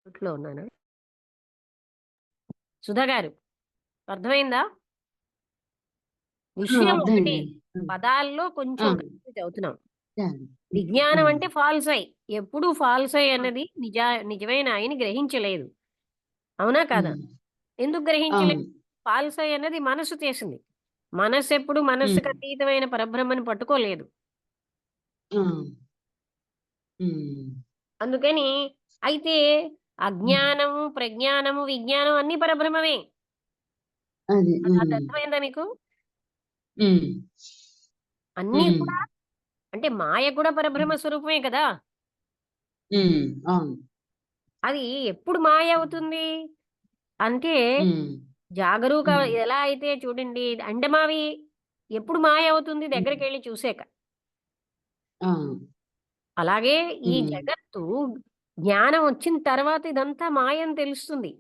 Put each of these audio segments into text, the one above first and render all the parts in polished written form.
లో ఉన్నాను. సుధా గారు అర్థమైందా? విషయం ఒకటి, అర్థమైందండి. పదాల్లో కొంచెం ఆ! కన్ఫ్యూజ్ అవుతున్నాం. యాహ్! విజ్ఞానం హ్మ్. అంటే ఫాల్స్ ఐ. ఎప్పుడు ఫాల్స్ ఐ ఆ! అన్నది నిజమైన ఐని గ్రహించలేదు. అవునా కాదా? హ్మ్. ఎందుకు గ్రహించలేదు? అవును. ఫాల్స్ ఐ అన్నది మనసు చేసింది. మనస్సెప్పుడు మనస్సుకు హ్మ్. అతీతమైన పరబ్రహ్మని పట్టుకోలేదు. ఆ! హ్మ్. అందుకని అయితే హ్మ్. అజ్ఞానము, ప్రజ్ఞానము, విజ్ఞానం అన్నీ పరబ్రహ్మమే. అది. అది హ్మ్. అర్థమైందా మీకు? హ్మ్. అన్నీ హ్మ్. కూడా అంటే మాయ కూడా పరబ్రహ్మ స్వరూపమే కదా! హ్మ్. అవును. అది ఎప్పుడు మాయ అవుతుంది? అంటే హ్మ్. జాగరూక హ్మ్. ఎలా అయితే చూడండి అండమావి ఎప్పుడు మాయ అవుతుంది హ్మ్. దగ్గరికెళ్ళి చూసాక. అవును. అలాగే ఈ హ్మ్. జగత్తు జ్ఞానం వచ్చిన తర్వాత ఇదంతా మాయ అని తెలుస్తుంది.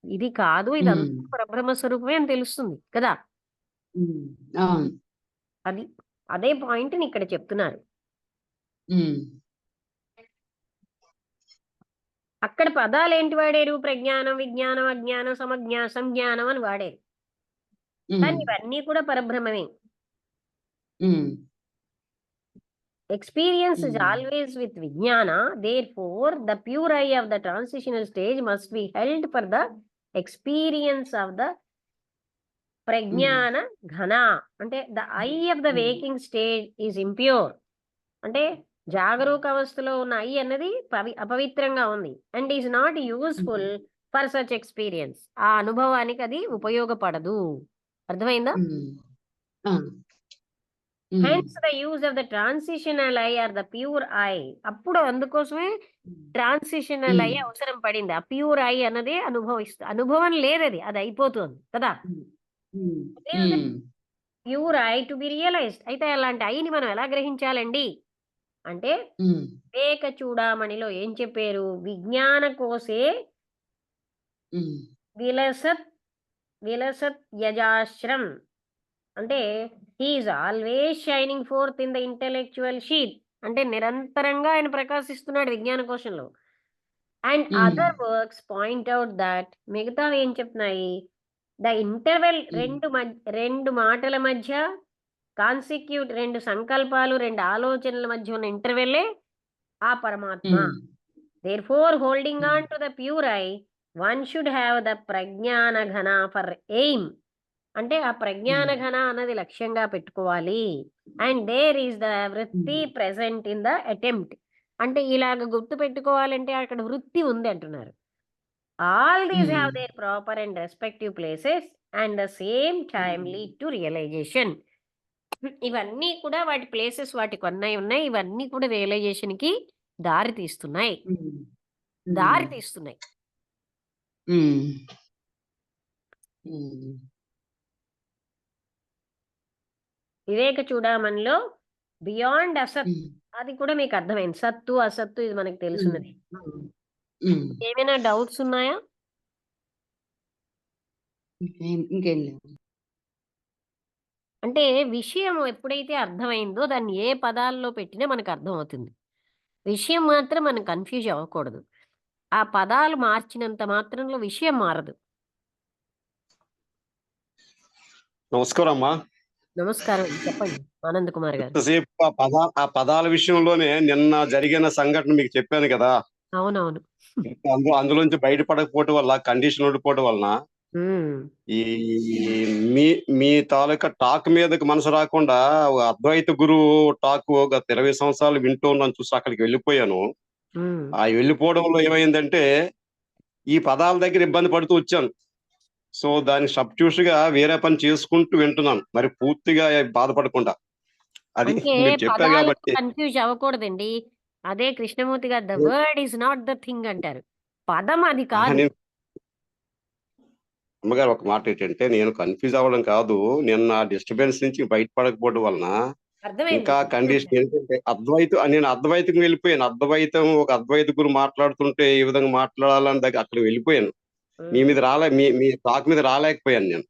ఇది కాదు, హ్మ్. ఇదంతా పరబ్రహ్మ స్వరూపమే అని తెలుస్తుంది కదా! హ్మ్. అవును. అది అదే పాయింట్‌ని ఇక్కడ చెప్తున్నారు. హ్మ్. అక్కడ పదాలేంటి వాడారు? ప్రజ్ఞానం, విజ్ఞానం, అజ్ఞానం, సంజ్ఞానం అని వాడారు. హ్మ్. కానీ ఇవన్నీ కూడా పరబ్రహ్మమే. హ్మ్. Experience is హ్మ్. always with Vijnana, therefore, the pure eye of the transitional stage must be held for the experience of the హ్మ్. Prajnana Ghana. అంటే the eye of the హ్మ్. waking stage is impure. అంటే జాగరూక అవస్థలో ఉన్న I అన్నది అపవిత్రంగా ఉంది and is not useful hmm. For such experience. ఆ అనుభవానికి అది ఉపయోగపడదు. అర్థమైందా? హ్మ్. ఆ! Hmm. Hence the use of the transitional I or the pure I. అప్పుడు అందుకోసమే ట్రాన్సిషనల్ ఐ హ్మ్. అవసరం పడింది. ఆ ప్యూర్ ఐ అన్నది అనుభవం లేదది. అది అయిపోతుంది కదా! Hmm. Hmm. Is the hmm. Pure I to be realised. అయితే అలాంటి ఐని మనం ఎలా గ్రహించాలండి? అంటే హ్మ్. వివేక చూడామణిలో ఏం చెప్పారు? విజ్ఞాన కోసే హ్మ్. విలసత్ విలసత్ యజాశ్రం. అంటే he is always shining fourth in the intellectual sheath. అంటే నిరంతరంగా ఆయన ప్రకాశిస్తున్నాడు విజ్ఞాన కోశంలో. అండ్ హ్మ్. Other works point out that మిగతావి ఏం చెప్తున్నాయి? ద ఇంటర్వెల్ హ్మ్. 2 మాటల మధ్య కాన్సిక్యూట్ 2 సంకల్పాలు, 2 ఆలోచనల మధ్య ఉన్న ఇంటర్వెల్లే ఆ పరమాత్మ. హ్మ్. Therefore, holding హ్మ్. on to the pure eye, one should have the ప్రజ్ఞాన ghana for aim. అంటే ఆ ప్రజ్ఞాన హ్మ్. ఘన అన్నది లక్ష్యంగా పెట్టుకోవాలి. అండ్ దేర్ ఈస్ ద హ్మ్. వృత్తి ప్రెజెంట్ ఇన్ ద అటెంప్ట్. అంటే ఇలాగ గుర్తు పెట్టుకోవాలంటే అక్కడ వృత్తి ఉంది అంటున్నారు. All these hmm. Have their proper and respective places and the same time hmm. Lead to realisation. ఇవన్నీ కూడా వాటి ప్లేసెస్ వాటికి ఉన్నాయి. ఇవన్నీ కూడా రియలైజేషన్‌కి దారి తీస్తున్నాయి. హ్మ్. దారి హ్మ్. తీస్తున్నాయి. హ్మ్. హ్మ్. వివేక చూడామణిలో బియాండ్ అసత్ హ్మ్. అది కూడా మీకు అర్థమైంది. సత్తు, అసత్తు ఇది మనకు హ్మ్. తెలుసున్నది. హ్మ్. హ్మ్. ఏమైనా డౌట్స్ ఉన్నాయా? ఇంకేం లేవు. అంటే విషయం ఎప్పుడైతే అర్థమైందో దాన్ని ఏ పదాల్లో పెట్టినా మనకు అర్థమవుతుంది. విషయం మాత్రం మనం కన్‌ఫ్యూజ్ అవ్వకూడదు. ఆ పదాలు మార్చినంత మాత్రంలో విషయం మారదు. నమస్కారం అమ్మా. నమస్కారం అండి. చెప్పండి ఆనంద్ కుమార్ గారు. ఇంతసేపు ఆ పదాల విషయంలోనే నిన్న జరిగిన సంఘటన మీకు చెప్పాను కదా. అవునవును. అందులోంచి బయటపడకపోవటం వల్ల, కండిషన్ ఉండిపోవటం వలన హ్మ్. ఈ మీ మీ తాలూకా టాక్ మీదకి మనసు రాకుండా అద్వైత గురువు టాక్ గత 20 సంవత్సరాలు వింటూ ఉన్నాను, చూసి అక్కడికి వెళ్ళిపోయాను. హ్మ్. ఆ వెళ్ళిపోవడంలో ఏమైందంటే ఈ పదాల దగ్గర ఇబ్బంది పడుతూ వచ్చాను. సో దానికి సబ్స్టిట్యూట్ గా వేరే పని చేసుకుంటూ వింటున్నాను, మరి పూర్తిగా బాధపడకుండా. అది అంటే మీరు చెప్పారు పదాలతో కాబట్టి. కన్‌ఫ్యూజ్ అవ్వకూడదండి. అదే కృష్ణమూర్తి గారు the word is not the thing అంటారు. పదం అది కాదు. నేను అమ్మగారు ఒక మాట ఏంటంటే, నేను కన్ఫ్యూజ్ అవ్వడం కాదు, నిన్న డిస్టర్బెన్స్ నుంచి బయటపడకపోవడం వలన అర్థమైంది. ఇంకా చెప్పండి. కండిషన్ ఏంటంటే నేను అద్వైతం వెళ్ళిపోయాను. ఒక అద్వైత గురు మాట్లాడుతుంటే ఏ విధంగా మాట్లాడాలని దగ్గర అక్కడ వెళ్ళిపోయాను. మీ హ్మ్. మీద రాలే మీ మీ టాక్ మీద రాలేకపోయాను నేను.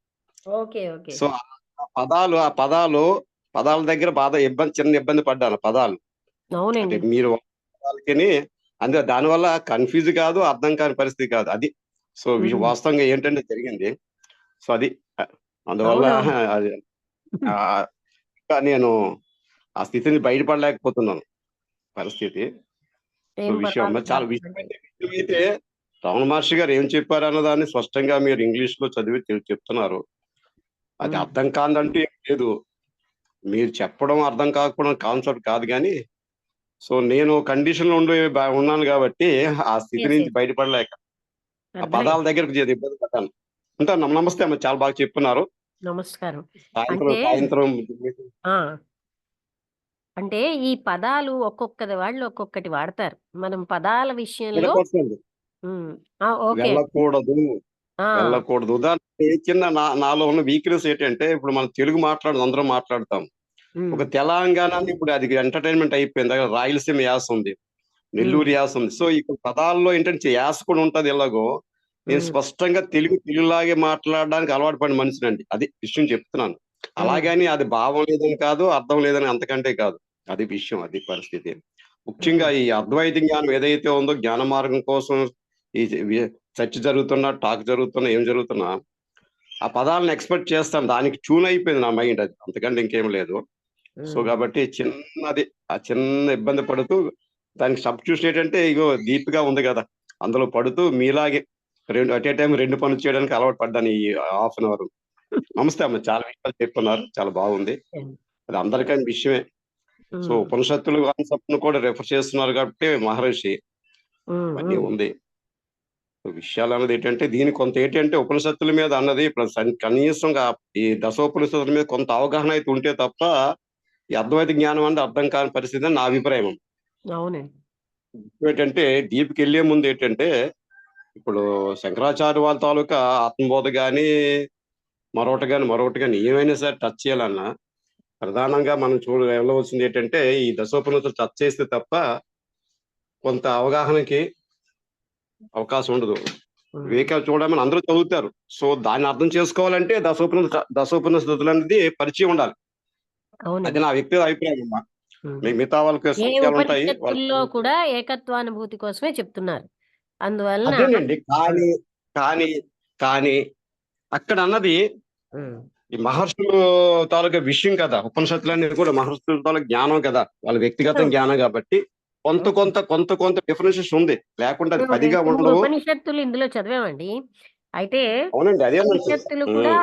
ఓకే. ఓకే. సో ఆ పదాల దగ్గర చిన్న ఇబ్బంది పడ్డాను పదాలు. అంటే అవునండి. మీరు పదాలకని అంతే దానివల్ల కన్ఫ్యూజ్ కాదు, అర్థం కాని పరిస్థితి కాదు అది. సో వాస్తవంగా ఏంటంటే జరిగింది. సో అది అందువల్ల అవునవును. అది ఇంకా నేను ఆ స్థితిని బయటపడలేకపోతున్నాను పరిస్థితి. సో ఏం విషయం పర్వాలేదు. చాలా అంటే విషయం అయితే రమణ మహర్షి గారు ఏం చెప్పారు అన్నదాన్ని స్పష్టంగా మీరు ఇంగ్లీష్ లో చదివి చెప్తున్నారు. అది అర్థం కాదంటే ఏం లేదు. మీరు చెప్పడం అర్థం కాకపోవడం కాన్సెప్ట్ కాదు కానీ, సో నేను కండిషన్ లో ఉన్నాను కాబట్టి ఆ స్థితి yes, నుంచి yes. బయటపడలేక ఆ అర్థమైంది. పదాల దగ్గరకు ఇబ్బంది పడ్డాను. ఉంటాను. నమస్తే అమ్మ, చాలా బాగా చెప్తున్నారు. నమస్కారం. సాయంత్రం అంటే సాయంత్రం ఆ! అంటే ఈ పదాలు ఒక్కొక్కది వాళ్ళు ఒక్కొక్కటి వాడతారు. మనం పదాల విషయంలో 100% ఓకే. వెళ్ళకూడదు, ఆ! వెళ్ళకూడదు. ఉదాహరణకి చిన్న నాలో ఉన్న వీక్నెస్ ఏంటంటే ఇప్పుడు మనం తెలుగు అందరం మాట్లాడతాం. ఒక తెలంగాణ ఇప్పుడు అది ఎంటర్టైన్మెంట్ అయిపోయింది. అక్కడ రాయలసీమ యాస ఉంది, నెల్లూరు యాస ఉంది. సో ఇక్కడ పదాల్లో ఏంటంటే యాస కూడా ఉంటది. ఎలాగో నేను స్పష్టంగా తెలుగులాగే మాట్లాడడానికి అలవాటు పడిన మనిషినండి. అది విషయం చెప్తున్నాను. అలాగని అది భావం లేదని కాదు, అర్థం లేదని అంతకంటే కాదు. అది విషయం, అది పరిస్థితి. ముఖ్యంగా ఈ అద్వైత జ్ఞానం ఏదైతే ఉందో జ్ఞాన మార్గం కోసం ఈ చర్చ జరుగుతున్నా, టాక్ జరుగుతున్నా, ఏం జరుగుతున్నా ఆ పదాలను ఎక్స్పెక్ట్ చేస్తాను. దానికి ట్యూన్ అయిపోయింది నా మైండ్. అది అంతకంటే ఇంకేం లేదు. సో కాబట్టి చిన్నది ఆ చిన్న ఇబ్బంది పడుతూ దానికి సబ్స్టిట్యూషన్ ఏంటంటే ఇగో డీప్ గా ఉంది కదా, అందులో పడుతూ మీలాగే అట్ ఏ టైం 2 పనులు చేయడానికి అలవాటు పడ్డాను ఈ హాఫ్ అన్ అవర్. నమస్తే అమ్మ, చాలా విషయాలు చెప్తున్నారు, చాలా బాగుంది. అది అందరికీ విషయమే. సో ఉపనిషత్తులు కాన్సెప్ట్ ను కూడా రెఫర్ చేస్తున్నారు కాబట్టి మహర్షి అన్నీ ఉంది. విషయాలు అన్నది ఏంటంటే దీని కొంత ఏంటంటే ఉపనిషత్తుల మీద అన్నది కనీసంగా ఈ దశోపనిషత్తుల మీద కొంత అవగాహన అయితే ఉంటే తప్ప ఈ అద్వైత జ్ఞానం అనేది అర్థం కాని పరిస్థితి అని నా అభిప్రాయం. అవునండి. ఏంటంటే డీప్కి వెళ్లే ముందు ఏంటంటే ఇప్పుడు శంకరాచార్య వాళ్ళ తాలూకా ఆత్మబోధ గాని మరొకటి గాని ఏమైనా సరే టచ్ చేయాలన్నా ప్రధానంగా మనం వెళ్ళవలసింది ఏంటంటే ఈ దశోపనిషత్తులు టచ్ చేస్తే తప్ప కొంత అవగాహనకి అవకాశం ఉండదు. వివేకాలు చూడమని అందరూ చదువుతారు. సో దాన్ని అర్థం చేసుకోవాలంటే దశోపనిషత్తులు అనేది పరిచయం ఉండాలి. అది నా వ్యక్తిగత అభిప్రాయం అమ్మా. మిగతా వాళ్ళకి ఏ సంఖ్యలు ఉంటాయి. ఉపనిషత్తుల్లో కూడా ఏకత్వానుభూతి కోసమే చెప్తున్నారు. అందువలన అదేనండి. కానీ కానీ అక్కడ అన్నది ఈ మహర్షులు తాలూకా విషయం కదా. ఉపనిషత్తులు అనేది కూడా మహర్షుల తాలూకా జ్ఞానం కదా, వాళ్ళ వ్యక్తిగత జ్ఞానం కాబట్టి కొంత డిఫరెన్సెస్ ఉంది. లేకుండా అది 10గా 2 ఉండవు. ఉపనిషత్తులు ఇందులో చదివామండి. అయితే అవునండి, అదే ఉపనిషత్తులు కూడా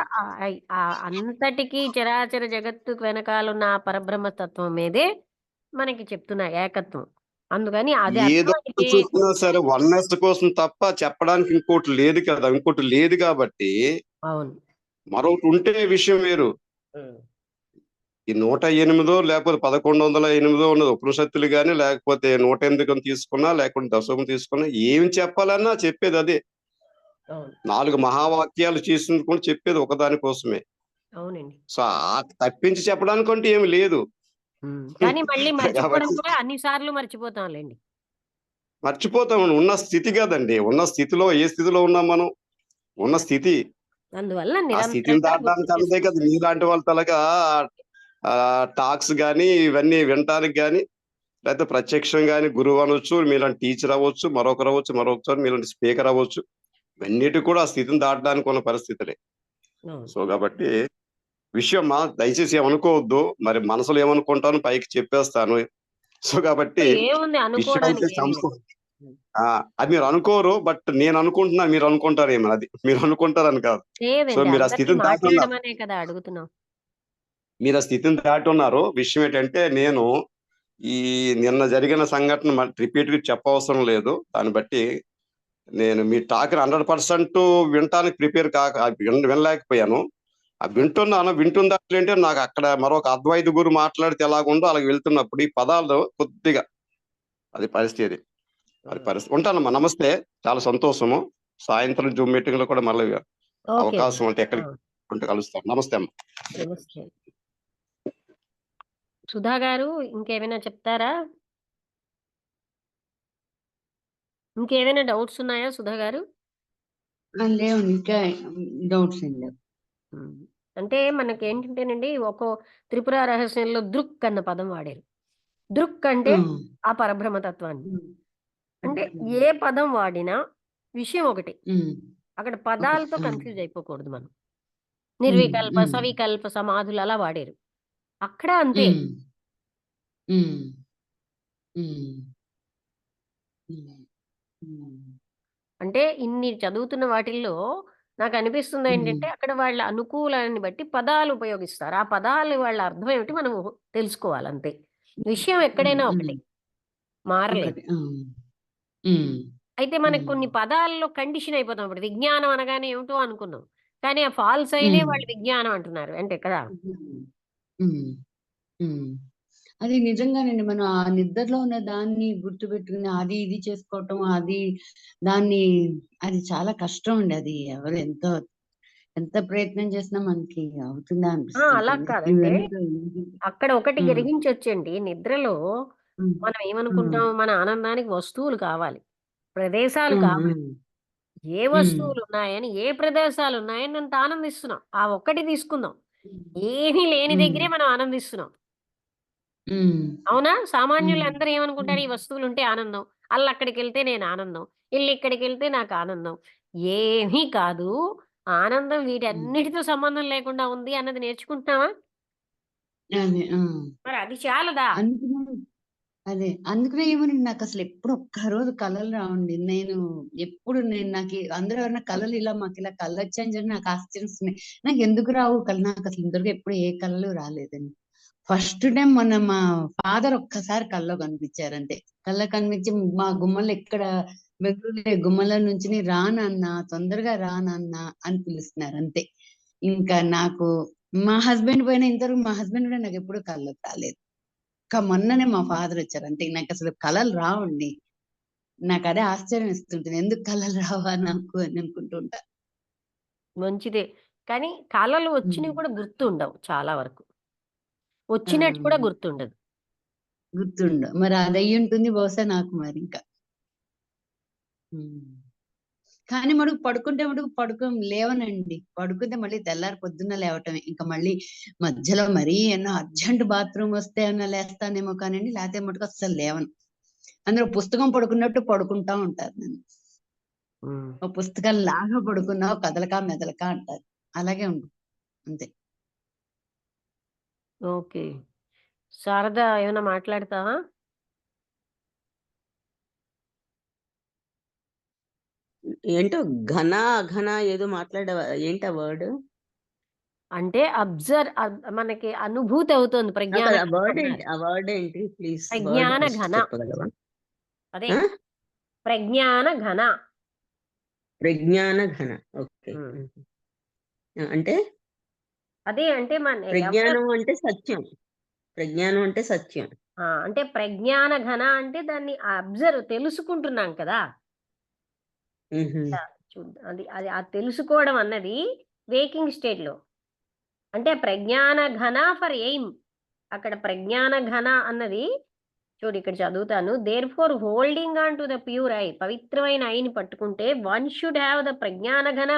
అంతటికి చరాచర జగత్తుకు వెనకాలన్న ఆ పరబ్రహ్మ తత్వం మీదే మనకి చెప్తున్నా ఏకత్వం. అందుకని అది ఏదో అర్థమైతే చూసినా సరే వన్నెస్ కోసం తప్ప చెప్పడానికి ఇంకోటి లేదు కదా. ఇంకోటి లేదు కాబట్టి అవును. మరొకటి ఉంటే విషయం వేరు. ఈ 108 లేకపోతే 1108 ఉన్నది ఉపనిషత్తులు గాని, లేకపోతే 108 తీసుకున్నా, లేకుంటే దశమం తీసుకున్నా, ఏమి చెప్పాలన్నా చెప్పేది అదే. 4 మహావాక్యాలు చేసింది కూడా చెప్పేది ఒకదాని కోసమే. అవునండి. సో తప్పించి చెప్పడానికంటే ఏమి లేదు. కానీ మళ్ళీ మర్చిపోవడం కాబట్టి కూడా అన్ని సార్లు మర్చిపోతాంలేండి. మర్చిపోతాం. ఉన్న స్థితి కదండి. ఉన్న స్థితిలో ఏ స్థితిలో ఉన్నాం మనం? ఉన్న స్థితి. అందువల్ల ఆ స్థితిని నిరంతరంగా గుర్తు దాటడానికి అంతే చేసుకోవాలి. కదా మీలాంటి వాళ్ళ తలగా టాక్స్ గాని ఇవన్నీ వినటానికి గాని, లేకపోతే ప్రత్యక్షం గాని గురువు అనొచ్చు, మీలాంటి టీచర్ అవ్వచ్చు, మరొకరు అవ్వచ్చు, మరొకసారి మీలాంటి స్పీకర్ అవ్వచ్చు. ఇవన్నిటి కూడా ఆ స్థితిని దాటడానికి ఉన్న పరిస్థితులే. అవును. సో కాబట్టి విషయం దయచేసి ఏమనుకోవద్దు. మరి మనసులో ఏమనుకుంటాను పైకి చెప్పేస్తాను. సో కాబట్టి ఏముంది విషయం అయితే అనుకోవడానికి ఏం లేదు. అది మీరు అనుకోరు. బట్ నేను అనుకుంటున్నా, మీరు అనుకుంటారేమో. అది మీరు అనుకుంటారని కాదు. సో లేదండి. మీరు ఆ అందరినీ స్థితిని దాటి ఉన్నారు. మాట్లాడమనే కదా అడుగుతున్నాం. మీరు ఆ స్థితిని దాటి ఉన్నారు. విషయం ఏంటంటే నేను ఈ నిన్న జరిగిన సంఘటన రిపీట్ గా చెప్పవసరం లేదు. దాన్ని బట్టి నేను మీ టాక్ 100% వినటానికి ప్రిపేర్ వినలేకపోయాను. వింటున్న దాంట్లో ఏంటంటే నాకు అక్కడ మరొక అద్వైత గురు మాట్లాడితే ఎలాగుందో అలాగ వెళ్తున్నప్పుడు ఈ పదాలు కొద్దిగా అది పరిస్థితి. ఉంటానమ్మా. నమస్తే, చాలా సంతోషము. సాయంత్రం జూమ్ మీటింగ్ లో కూడా మళ్ళీ ఓకే. అవకాశం ఉంటే ఎక్కడికి కలుస్తాం. నమస్తే అమ్మ. నమస్తే. సుధా గారు ఇంకేమైనా చెప్తారా? ఇంకేమైనా డౌట్స్ ఉన్నాయా సుధా గారు? లేవు, ఇంకా డౌట్స్ ఏం లేవు. అంటే మనకేంటంటేనండి త్రిపుర రహస్యంలో దృక్ అన్న పదం వాడారు. దృక్ అంటే ఆ పరబ్రహ్మతత్వాన్ని. అంటే అంటే ఏ పదం వాడినా విషయం ఒకటి. ఉమ్, అక్కడ ఒకటి. పదాలతో ఆ, కన్‌ఫ్యూజ్ అయిపోకూడదు మనం. నిర్వికల్ప, ఉమ్, సవికల్ప సమాధులు అలా వాడారు. అక్కడ అంతే. ఉమ్, ఉమ్, ఉమ్, ఉమ్, ఉమ్, అంటే ఇన్ని చదువుతున్న వాటిల్లో నాకనిపిస్తుంది ఉమ్, ఏంటంటే, అక్కడ వాళ్ళ అనుకూలాన్ని బట్టి పదాలు ఉపయోగిస్తారు. ఆ పదాలు వాళ్ళ అర్థం ఏమిటి మనం తెలుసుకోవాలంతే. విషయం ఉమ్, ఎక్కడైనా ఉమ్, ఒకటే. మారలేదు. ఒకటి. ఉమ్, అయితే మనకు ఉమ్, కొన్ని పదాల్లో కండిషన్ అయిపోతాం. ఇప్పుడు విజ్ఞానం అనగానే ఏమిటో అనుకున్నాం. కానీ ఆ ఫాల్స్ అయినే ఉమ్, వాళ్ళు విజ్ఞానం అంటున్నారు. అంటే కదా! ఉమ్, ఉమ్. అది నిజంగానండి. మనం ఆ నిద్రలో ఉన్న దాన్ని గుర్తుపెట్టుకుని అది ఇది చేసుకోవటం, దాన్ని అది చాలా కష్టం అండి. అది ఎవరు ఎంత ప్రయత్నం చేసినా మనకి అవుతుందా అలా అనిపిస్తుంటుంది. కాదంటే ఇవన్నీ అక్కడ ఒకటి ఉమ్, గ్రహించొచ్చండి. నిద్రలో ఉమ్, మనం ఉమ్, ఏమనుకుంటాం, మన ఆనందానికి వస్తువులు కావాలి. ప్రదేశాలు ఉమ్, కావాలి. ఉమ్, ఏ వస్తువులున్నాయని, ఏ ప్రదేశాలున్నాయని అంత ఆనందిస్తున్నాం. ఆ ఒక్కటి తీసుకుందాం. ఏమీ లేని ఉమ్, దగ్గరే మనం ఆనందిస్తున్నాం. ఉమ్, అవునా? ఉమ్, సామాన్యులందరూ ఏమనుకుంటారు, ఉమ్, ఈ వస్తువులుంటే ఆనందం. అల్లక్కడికెళ్తే నేను ఆనందం. ఇల్లిక్కడికెళ్తే నాకు ఆనందం. ఏమీ కాదు. ఆనందం ఉమ్. వీటన్నిటితో సంబంధం లేకుండా ఉంది అన్నది నేర్చుకుంటున్నావా? అదే. మరి అది చాలదా? అందుకనే అందుకనే ఏమోనండి, నాకు అసలు ఎప్పుడు ఒక్కరోజు కలలు రావండి. నాకు అందరూ ఎవరైనా కలలు మాకు ఇలా కళ్ళు వచ్చాయని చెప్పి నాకు ఆశ్చర్యస్తుంది. నాకు ఎందుకు రావు కళ్ళు? నాకు అసలు ఇంతవరకు ఎప్పుడు ఏ కళలు రాలేదండి. ఫస్ట్ టైం మొన్న మా ఫాదర్ ఒక్కసారి కల్లో కనిపించారంతే. కల్లో కనిపించి మా గుమ్మలో ఇక్కడ బెంగుళూరులో గుమ్మలో నుంచి రా నాన్న, తొందరగా రా నాన్న అని పిలుస్తున్నారు అంతే. ఇంకా నాకు మా హస్బెండ్ ఇంతవరకు మా హస్బెండ్ కూడా నాకు ఎప్పుడు కల్లోకి రాలేదు. మొన్ననే మా ఫాదర్ వచ్చారు అంతే. నాకు అసలు కళలు రావండి. నాకు అదే ఆశ్చర్యం ఇస్తుంటుంది. ఎందుకు కళలు రావా నాకు అని అనుకుంటూ ఉంటా. మంచిదే. కానీ కలలు ఉమ్. వచ్చినవి కూడా గుర్తుండవు చాలా వరకు. ఆ, వచ్చినట్టు కూడా గుర్తుండదు. మరి అది అయ్యి ఉంటుంది బహుశా నాకు మరి ఇంకా. ఉమ్. కానీ మటుకు లేవనండి. పడుకుంటే మళ్ళీ తెల్లారి పొద్దున్న లేవటమే. ఇంకా మళ్ళీ మధ్యలో మరీ ఏమన్నా అర్జెంట్ బాత్రూమ్ వస్తే ఏమన్నా లేస్తానేమో కానండి. లేకపోతే మటుకు అస్సలు లేవను. అందులో పుస్తకం పడుకున్నట్టు పడుకుంటా ఉంటారు నన్ను. హ్మ్. ఓ పుస్తకం లాగా పడుకున్నావు కదలకా మెదలకా అంటారు. అలాగే ఉంటుంది అంతే. ఓకే. శారదా ఏమైనా మాట్లాడతావా? ఏంటో ఘన అఘన ఏదో మాట్లాడావా? ఏంటా వర్డ్? అంటే మనకి అనుభూతి అవుతుంది ప్రజ్ఞాన నాకు ఆ ఘన వర్డ్ ఏంటి? అన్నారు. ఆ వర్డ్ ఏంటి? ప్లీజ్ వర్డ్ ప్రజ్ఞాన ఫస్ట్ ఘన. చెప్పగలవా? అదే ఆ? ప్రజ్ఞాన ఘన. ప్రజ్ఞాన ఘన. ఓకే. హ్మ్. అంటే అదే అంటే మన ఎవరు ప్రజ్ఞానం అంటే సత్యం. ప్రజ్ఞానం అంటే సత్యం. అంటే ప్రజ్ఞాన ఘన అంటే దాన్ని తెలుసుకుంటున్నాం కదా! మ్హూ. అది అది ఆ తెలుసుకోవడం అన్నది వేకింగ్ స్టేట్‌లో. అంటే ప్రజ్ఞాన ఘన ఫర్ ఎయిమ్. అక్కడ ప్రజ్ఞాన ఘన అన్నది చూడు ఇక్కడ చదువుతాను. Therefore holding on to the pure I. పవిత్రమైన ఐని పట్టుకుంటే one should have the prajnana ghana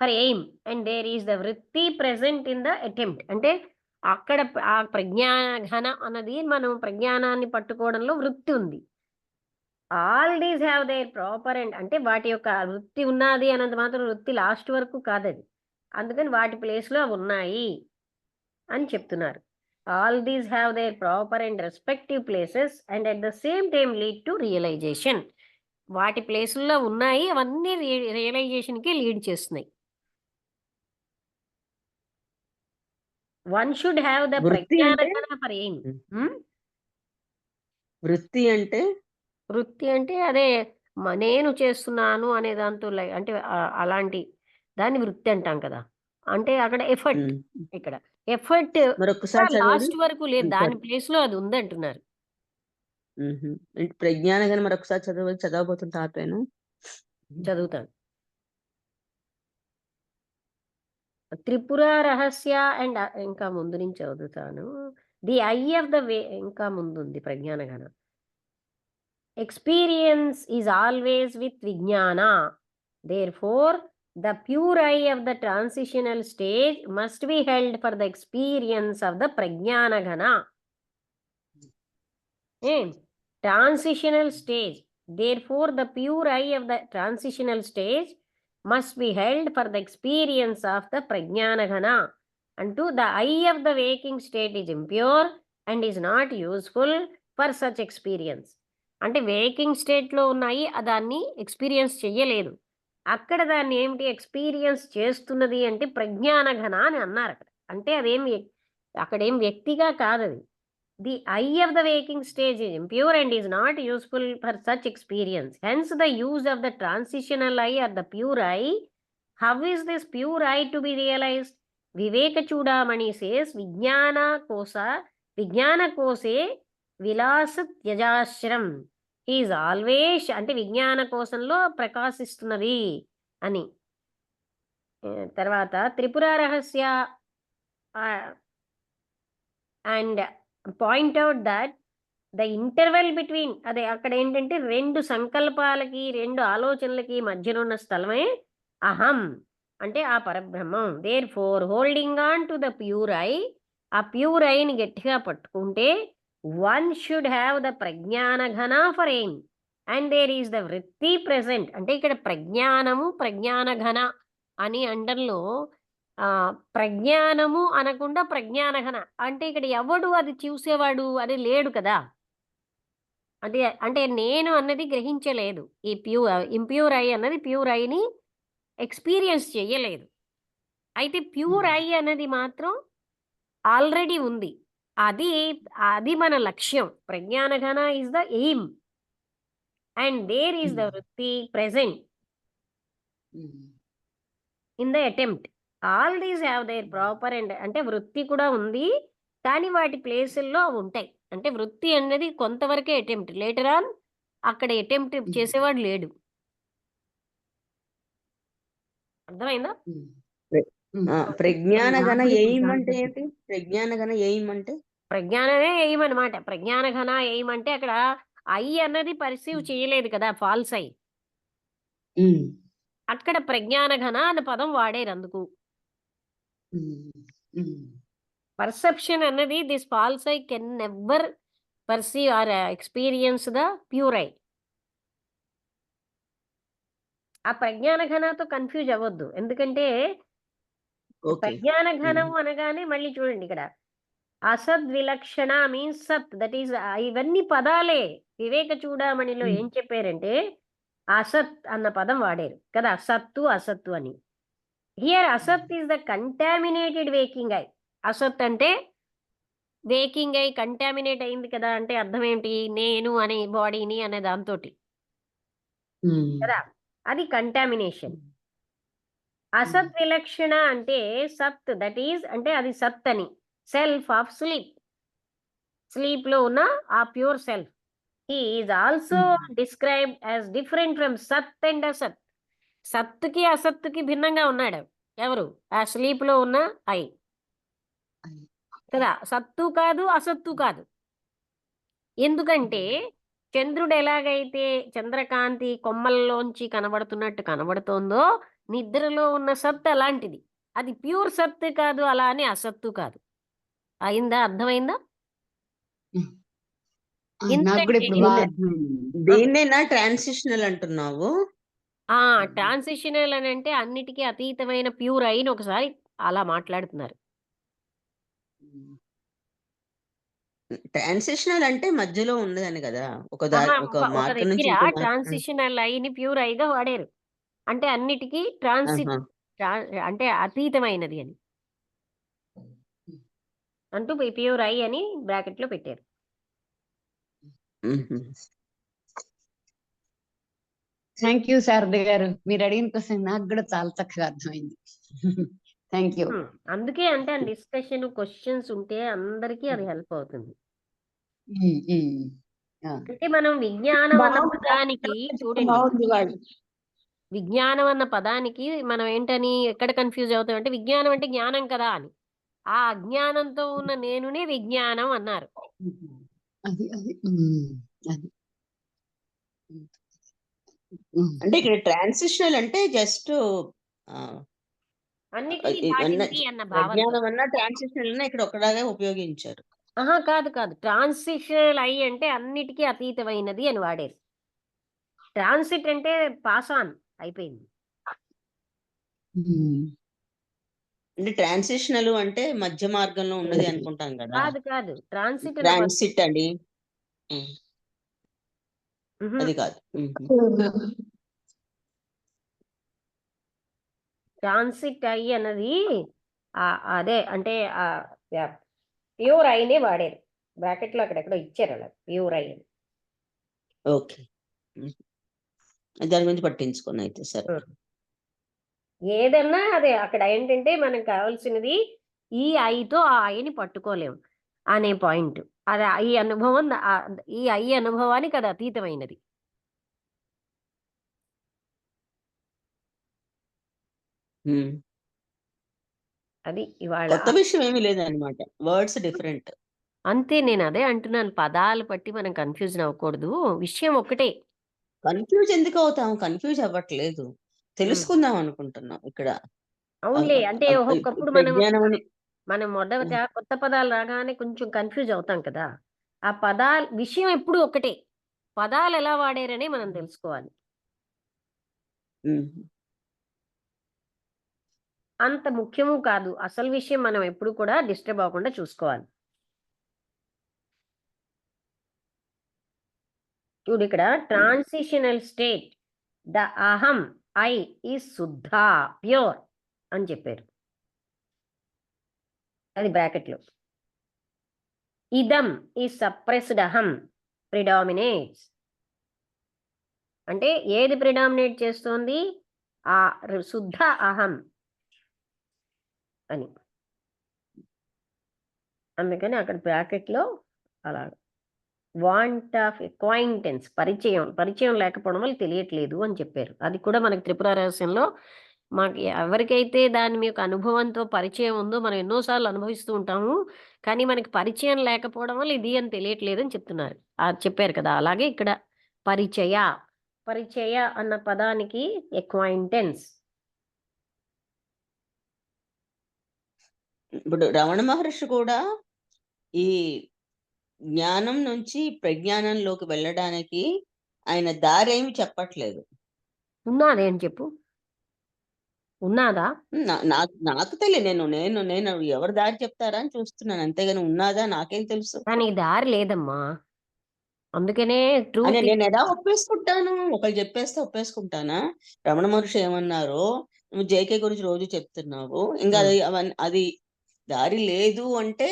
for aim and there is the vritti present in the attempt. అంటే అక్కడ ఆ ప్రజ్ఞాన ఘన అన్నది మనం ప్రజ్ఞానాన్ని పట్టుకోవడంలో వృత్తి ఉంది. All these have their proper అంటే వాటి యొక్క వృత్తి ఉన్నది అన్నంత మాత్రం వృత్తి లాస్ట్ వరకు కాదది. అందుకని వాటి ప్లేస్‌లో అవున్నాయి అని చెప్తున్నారు. All these have their proper and respective places and at the same time lead to realisation. వాటి ప్లేసుల్లో ఉన్నాయి. అవన్నీ రియలైజేషన్‌కి లీడ్ చేస్తున్నాయి. One should have the vritti prajnana అంటే ఘన ఫర్ ఎయిమ్. వృత్తి అంటే వృత్తి అంటే అదే నేను చేస్తున్నాను అనే దాంతో అంటే అలాంటి దాన్ని వృత్తి అంటాం కదా! అంటే అక్కడ ఎఫర్ట్. మ్, ఇక్కడ ఎఫర్ట్ మరొకసారి చదవండి. లాస్ట్ వరకు లేదు. దాని సారీ. ప్లేస్‌లో అది ఉందంటున్నారు. ప్రజ్ఞాన ఘన మరొకసారి చదవబోతుంటా ఆపేను. చదువుతాను. త్రిపుర రహస్య అండ్ ఇంకా ముందు నుంచి చదువుతాను. The I of the way ఇంకా ముందుంది ప్రజ్ఞాన ఘన. Experience is always with Vijnana. Therefore, the pure eye of the transitional stage must be held for the experience of the Prajnana Ghana. Transitional stage. Therefore, the pure I of the transitional stage must be held for the experience of the prajnana ghana. Antu the I of the waking state is impure and is not useful for such experience. అంటే waking స్టేట్లో ఉన్నాయి దాన్ని experience చెయ్యలేదు. అక్కడ దాన్ని ఏమిటి experience చేస్తున్నది అంటే ప్రజ్ఞాన ఘన అని అన్నారు అక్కడ. అంటే అదేం అక్కడేం వ్యక్తిగా కాదది. The eye of the waking stage is impure and is not useful for such experience. Hence, the use of the transitional eye or the pure eye. How is this pure eye to be realized? Viveka Chudamani says, Vijnana kose vilasat yajashram. He is always, అంటే విజ్ఞాన కోశంలో ప్రకాశిస్తున్నది అని. తర్వాత త్రిపుర రహస్య and point out that the interval between అదే అక్కడ ఏంటంటే రెండు సంకల్పాలకి రెండు ఆలోచనలకి మధ్యలో ఉన్న స్థలమే అహం అంటే ఆ పరబ్రహ్మం. Therefore holding on to the pure I, ఆ ప్యూర్ ఐని గట్టిగా పట్టుకుంటే one should have the prajnana ghana for aim and there is the వృత్తి ప్రెసెంట్. అంటే ఇక్కడ ప్రజ్ఞానము ప్రజ్ఞాన ఘన అని అండంలో ప్రజ్ఞానము అనకుండా ప్రజ్ఞానఘన అంటే ఇక్కడ ఎవడు అది చూసేవాడు అది లేడు కదా. అది అంటే నేను అన్నది గ్రహించలేదు. ఈ ఇంప్యూర్ ఐ అన్నది ప్యూర్ ఐని ఎక్స్పీరియన్స్ చెయ్యలేదు. అయితే ప్యూర్ ఐ అన్నది మాత్రం ఆల్రెడీ ఉంది. అది మన లక్ష్యం. ప్రజ్ఞానఘన is the aim and there is the వృత్తి present in the attempt. All these have their proper and అంటే వృత్తి కూడా ఉంది కానీ వాటి ప్లేసుల్లో ఉంటాయి. అంటే వృత్తి అనేది కొంతవరకే అటెంప్ట్, లేటర్ ఆన్ అక్కడ అటెంప్ట్ చేసేవాడు లేడు. అర్థమైందా? ప్రజ్ఞాన ఘన ఎయిమ్ అంటే ఏంటి? ప్రజ్ఞాన ఘన ఎయిమ్ అంటే ప్రజ్ఞానమే ఎయిమ్ అనమాట. ప్రజ్ఞాన ఘన ఎయిమ్ అంటే అక్కడ ఐ అన్నది పర్సీవ్ చేయలేదు కదా, ఫాల్స్ ఐ. అక్కడ ప్రజ్ఞాన ఘన అన్న పదం వాడేరు అందుకు. పర్సెప్షన్ అన్నది this false I can never perceive or experience the pure I. ఆ ప్రజ్ఞాన ఘనతో కన్ఫ్యూజ్ అవ్వద్దు. ఎందుకంటే ప్రజ్ఞాన ఘనం అనగానే మళ్ళీ చూడండి ఇక్కడ అసద్ విలక్షణ మీన్స్ సత్, దట్ ఈస్ ఇవన్నీ పదాలే. వివేక చూడమణిలో ఏం చెప్పారంటే అసత్ అన్న పదం వాడారు కదా, సత్తు అసత్తు అని. హియర్ అసత్ is the contaminated waking I. అసత్ అంటే వేకింగ్ ఐ కంటామినేట్ అయింది కదా, అంటే అర్థం ఏంటి? నేను అనే బాడీని అనే దాంతో కదా, అది కంటామినేషన్. అసత్ విలక్షణ అంటే సత్, దట్ ఈస్ అంటే అది సత్ అని, సెల్ఫ్ ఆఫ్ స్లీప్. స్లీప్ లో ఉన్న ఆ pure self. He is also described as different from సత్ అండ్ అసత్. సత్తుకి అసత్తుకి భిన్నంగా ఉన్నాడు ఎవరు? ఆ స్లీప్ లో ఉన్న ఐ కదా. సత్తు కాదు అసత్తు కాదు. ఎందుకంటే చంద్రుడు ఎలాగైతే చంద్రకాంతి కొమ్మల్లోంచి కనబడుతున్నట్టు కనబడుతోందో నిద్రలో ఉన్న సత్తు అలాంటిది. అది ప్యూర్ సత్తు కాదు, అలా అని అసత్తు కాదు. అయిందా? అర్థమైందా? దేన్నైనా ట్రాన్సిషనల్ అంటున్నావు. ట్రాన్సిషనల్ అని అంటే అన్నిటికీ అతీతమైన ప్యూర్ అయిన ఒకసారి అలా మాట్లాడుతున్నారు. ట్రాన్సిషనల్ అంటే మధ్యలో ఉండదని కదా, ఒక మార్గం నుంచి ట్రాన్సిషనల్ అయిని ప్యూర్ ఐగా వాడారు. అంటే అన్నిటికీ అంటే అతీతమైనది అని అంటూ ప్యూర్ ఐ అని బ్రాకెట్ లో పెట్టారు. థ్యాంక్ యూ శారద గారు, మీరు అడిగిన క్వశ్చన్ నాకు కూడా చాలా చక్కగా అర్థమైంది. Thank you. అందుకే అంటే డిస్కషన్ క్వశ్చన్స్ ఉంటే అందరికీ అది హెల్ప్ అవుతుంది. అంటే మనం విజ్ఞానం అన్న పదానికి చూడండి, విజ్ఞానం అన్న పదానికి మనం ఏంటని ఎక్కడ కన్ఫ్యూజ్ అవుతాం అంటే విజ్ఞానం అంటే జ్ఞానం కదా అని. ఆ అజ్ఞానంతో ఉన్న నేనునే విజ్ఞానం అన్నారు. అంటే ఇక్కడ ట్రాన్సిషనల్ అంటే జస్ట్ విజ్ఞానం అన్న ట్రాన్సిషనల్ అన్న ఇక్కడ ఒకలాగే ఉపయోగించారు. కాదు కాదు, ట్రాన్సిషనల్ ఐ అంటే అన్నిటికీ అతీతమైనది అని వాడేది. ట్రాన్సిట్ అంటే పాస్ ఆన్ అయిపోయింది. అంటే ట్రాన్సిషనల్ అంటే మధ్య మార్గంలో ఉన్నది అనుకుంటాం కదా. కాదు కాదు, ట్రాన్సిట్ అన్న పదం ట్రాన్సిట్ అండి. ఉమ్, మ్హూ. అది కాదు. ట్రాన్సిట్ ఐ అన్నది అదే అంటే ప్యూర్ ఐనే వాడారు. బ్రాకెట్ లో అక్కడెక్కడో ఇచ్చారు అలా ప్యూర్ ఐ అని. ఓకే. దాని గురించి పట్టించుకుని అయితే సరే. ఏదన్నా అదే అక్కడ ఏంటంటే మనకు కావాల్సినది ఈ ఐతో ఆ ఐని పట్టుకోలేము అనే పాయింట్. అది ఈ అనుభవం ఈ ఐ అనుభవానికి అది అతీతమైనది. ఉమ్. అది ఇవాళ కొత్త విషయం ఏమీ లేదన్నమాట. Words different. అంతే, నేను అదే అంటున్నాను, పదాలు బట్టి మనం కన్ఫ్యూజన్ అవ్వకూడదు, విషయం ఒకటే. కన్ఫ్యూజ్ ఎందుకు అవుతాం? కన్ఫ్యూజ్ అవ్వట్లేదు, తెలుసుకుందాం అనుకుంటున్నాం ఇక్కడ. అవునులే, అంటే ఒక్కొక్కప్పుడు ప్రజ్ఞానం అని మనం మొదట కొత్త పదాలు రాగానే కొంచెం కన్ఫ్యూజ్ అవుతాం కదా. ఆ పదాలు విషయం ఎప్పుడు ఒకటే, పదాలు ఎలా వాడారనే మనం తెలుసుకోవాలి. అంత ముఖ్యము కాదు, అసలు విషయం మనం ఎప్పుడు కూడా డిస్టర్బ్ అవ్వకుండా చూసుకోవాలి. చూడు ఇక్కడ ట్రాన్సిషనల్ స్టేట్, ద అహం ఐ ఈజ్ శుద్ధ ప్యూర్ అని చెప్పారు, అది బ్రాకెట్లో. ఇదం ఈ సప్రెస్డ్ అహం ప్రిడామినేట్స్, అంటే ఏది ప్రిడామినేట్ చేస్తోంది? ఆ శుద్ధ అహం అని. అందుకని అక్కడ బ్రాకెట్లో అలా వాంట్ ఆఫ్ అక్వైంటెన్స్, పరిచయం లేకపోవడం వల్ల తెలియట్లేదు అని చెప్పారు. అది కూడా మనకి త్రిపుర రహస్యంలో మాకు ఎవరికైతే దాని మీకు అనుభవంతో పరిచయం ఉందో మనం ఎన్నోసార్లు అనుభవిస్తూ ఉంటాము, కానీ మనకి పరిచయం లేకపోవడం వల్ల ఇది అని తెలియట్లేదు అని చెప్తున్నారు. చెప్పారు కదా. అలాగే ఇక్కడ పరిచయ అన్న పదానికి అక్వైంటెన్స్. ఇప్పుడు రమణ మహర్షి కూడా ఈ జ్ఞానం నుంచి ప్రజ్ఞానంలోకి వెళ్ళడానికి ఆయన దారేమి చెప్పట్లేదు. ఉన్నదే అని చెప్పు, ఉన్నదా? నాకు తెలియదు, నేను ఎవరు దారి చెప్తారా అని చూస్తున్నాను, అంతేగాని ఉన్నదా నాకేం తెలుసు. దానికి దారి లేదమ్మా, అందుకనే అని ట్రూత్. నేను ఎలా ఒప్పేసుకుంటాను? ఒకళ్ళు చెప్పేస్తే ఒప్పేసుకుంటానా? రమణ మహర్షి ఏమన్నారో నువ్వు జేకే గురించి రోజు చెప్తున్నావు, ఇంకా అది దారి లేదు అంటే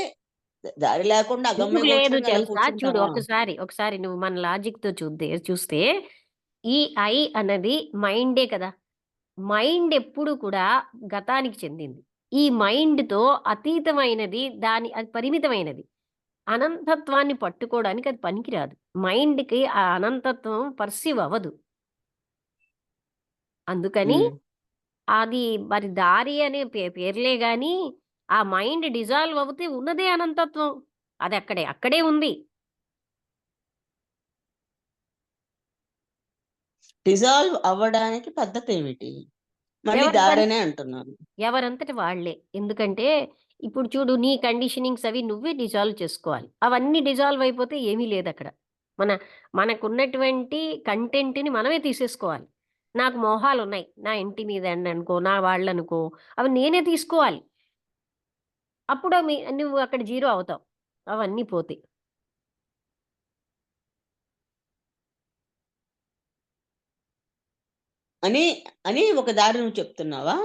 దారి లేకుండా అగమ్య ఎందుకు లేదు గోచరంగా అలా తెలుసా? చూడు, కూర్చుంటావా? ఒకసారి నువ్వు మన లాజిక్ తో చూస్తే ఈ ఐ అన్నది మైండే కదా. మైండ్ ఎప్పుడు కూడా గతానికి చెందింది. ఈ మైండ్ తో అతీతమైనది, అది పరిమితమైనది. అనంతత్వాన్ని పట్టుకోవడానికి అది పనికిరాదు. మైండ్కి ఆ అనంతత్వం పర్సీవ్ అవ్వదు. అందుకని అది మరి దారి అనే పేర్లే గాని ఆ మైండ్ డిజాల్వ్ అవుతే ఉన్నదే అనంతత్వం, అది అక్కడే ఉంది. డిజాల్వ్ అవ్వడానికి పద్ధతి ఏమిటి? మళ్ళీ ఎవరి దారనే అంటున్నాను. ఎవరంతటి వాళ్లే. ఎందుకంటే ఇప్పుడు చూడు, నీ కండిషనింగ్స్ అవి నువ్వే డిజాల్వ్ చేసుకోవాలి. అవన్నీ డిజాల్వ్ అయిపోతే ఏమీ లేదు అక్కడ. మనకున్నటువంటి కంటెంట్ని మనమే తీసేసుకోవాలి. నాకు మోహాలు ఉన్నాయి, నా ఇంటి మీద అనుకో, నా వాళ్ళనుకో, అవి నేనే తీసుకోవాలి. అప్పుడు నువ్వు అక్కడ జీరో అవుతావు, అవన్నీ పోతే. అని ఒక దారి నువ్వు చెప్తున్నావా?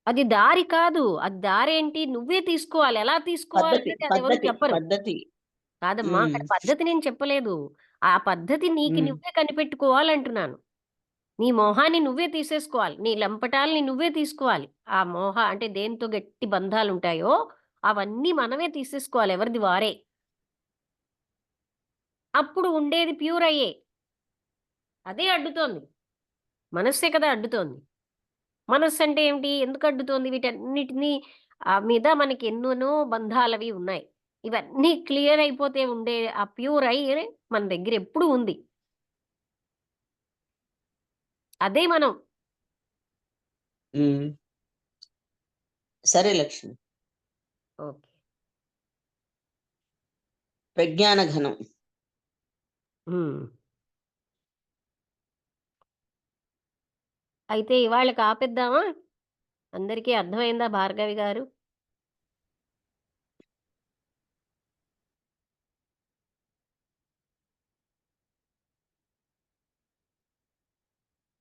అది దారి కాదు, అది దారి ఏంటి? నువ్వే తీసుకోవాలి. ఎలా తీసుకోవాలనేది అది ఎవరు చెప్పరు. పద్ధతి కాదమ్మా, అక్కడ పద్ధతి నేను చెప్పలేదు. ఆ పద్ధతి నీకు నువ్వే కనిపెట్టుకోవాలంటున్నాను. నీ మోహాన్ని నువ్వే తీసేసుకోవాలి, నీ లంపటాల్ని నువ్వే తీసుకోవాలి. ఆ అంటే దేంతో గట్టి బంధాలు ఉంటాయో అవన్నీ మనమే తీసేసుకోవాలి, ఎవరిది వారే. అప్పుడు ఉండేది ప్యూర్ అయ్యే. అదే అడ్డుతోంది, మనస్సే కదా అడ్డుతోంది. మనస్సు అంటే ఏమిటి? ఎందుకు అడ్డుతోంది? వీటన్నిటినీ మీద మనకి ఎన్నెన్నో బంధాలవి ఉన్నాయి. ఇవన్నీ క్లియర్ అయిపోతే ఉండే ఆ ప్యూర్ ఐ మన దగ్గర ఎప్పుడు ఉంది. అదే మనం. సరే లక్ష్మి. ఓకే. ప్రజ్ఞాన ఘనం. అయితే ఇవాళకి ఆపేద్దామా? అందరికీ అర్థమైందా భార్గవి గారు?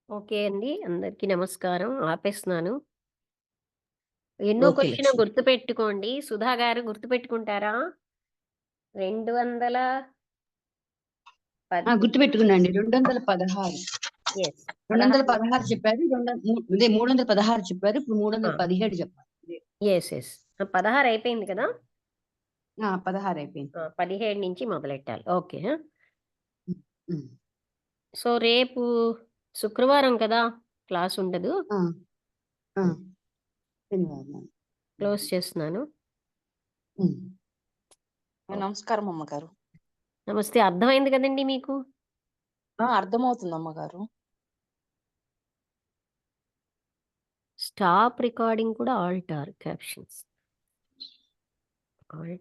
ఓకే అండి. అందరికీ నమస్కారం. ఆపేస్తున్నాను. ఎన్నో ఓకే క్వెషన్ లక్ష్మి. గుర్తుపెట్టుకోండి. సుధా గారు గుర్తుపెట్టుకుంటారా? 210 గుర్తుపెట్టుకున్నాండి. 216 యెస్. 16 216 చెప్పారు. అదే 316 చెప్పారు. ఇప్పుడు ఆ! 317 చెప్పాలి. యెస్. యెస్. 16 అయిపోయింది కదా! 16 అయిపోయింది. 17 నుంచి మొదలెట్టాలి. ఓకే. హ్మ్. సో, రేపు శుక్రవారం కదా! క్లాస్ ఉండదు. ఆ! ఆ! ధన్యవాదాలు. క్లోజ్ చేస్తున్నాను. హ్మ్. నమస్కారం అమ్మగారు. నమస్తే. అర్థమైంది కదండీ మీకు? అర్థమవుతుంది అమ్మగారు. స్టాప్ రికార్డింగ్ కూడా ఆల్ట్ ఆర్ క్యాప్షన్స్. ఆల్ట్